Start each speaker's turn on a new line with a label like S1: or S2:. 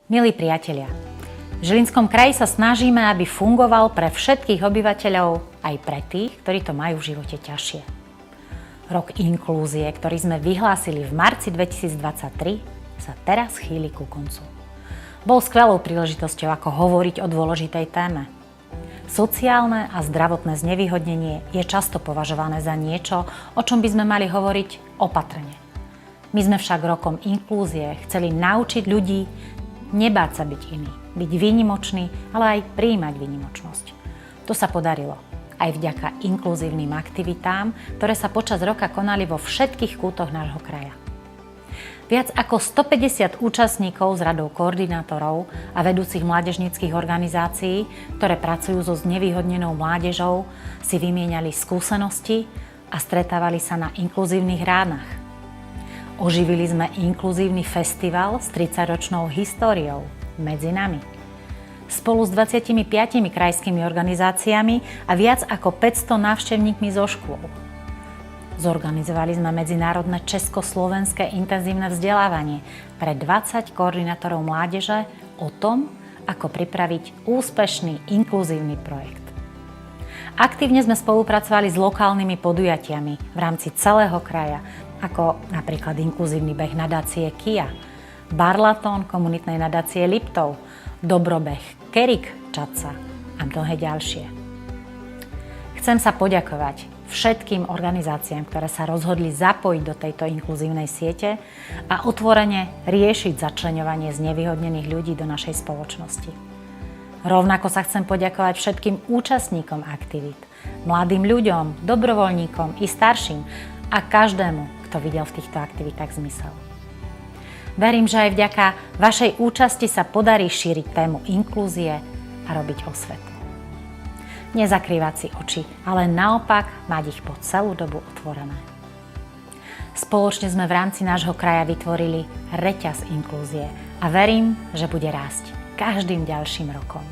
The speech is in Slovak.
S1: Milí priatelia, v Žilinskom kraji sa snažíme, aby fungoval pre všetkých obyvateľov, aj pre tých, ktorí to majú v živote ťažšie. Rok inklúzie, ktorý sme vyhlásili v marci 2023, sa teraz chýli ku koncu. Bol skvelou príležitosťou, ako hovoriť o dôležitej téme. Sociálne a zdravotné znevýhodnenie je často považované za niečo, o čom by sme mali hovoriť opatrne. My sme však rokom inklúzie chceli naučiť ľudí nebáť sa byť iný, byť výnimočný, ale aj prijímať výnimočnosť. To sa podarilo aj vďaka inkluzívnym aktivitám, ktoré sa počas roka konali vo všetkých kútoch nášho kraja. Viac ako 150 účastníkov z radou koordinátorov a vedúcich mládežníckych organizácií, ktoré pracujú so znevýhodnenou mládežou, si vymieniali skúsenosti a stretávali sa na inkluzívnych ránach. Oživili sme inkluzívny festival s 30-ročnou históriou Medzi nami. Spolu s 25 krajskými organizáciami a viac ako 500 návštevníkmi zo škôl. Zorganizovali sme medzinárodné československé intenzívne vzdelávanie pre 20 koordinátorov mládeže o tom, ako pripraviť úspešný inkluzívny projekt. Aktívne sme spolupracovali s lokálnymi podujatiami v rámci celého kraja, ako napríklad inkluzívny beh nadácie KIA, barlatón komunitnej nadácie Liptov, dobrobeh Kerik Čaca a mnohé ďalšie. Chcem sa poďakovať všetkým organizáciám, ktoré sa rozhodli zapojiť do tejto inkluzívnej siete a otvorene riešiť začleňovanie znevýhodnených ľudí do našej spoločnosti. Rovnako sa chcem poďakovať všetkým účastníkom aktivít, mladým ľuďom, dobrovoľníkom i starším a každému, kto videl v týchto aktivitách zmysel. Verím, že aj vďaka vašej účasti sa podarí šíriť tému inklúzie a robiť osvetu. Nezakrývať si oči, ale naopak mať ich po celú dobu otvorené. Spoločne sme v rámci nášho kraja vytvorili reťaz inklúzie a verím, že bude rásť každým ďalším rokom.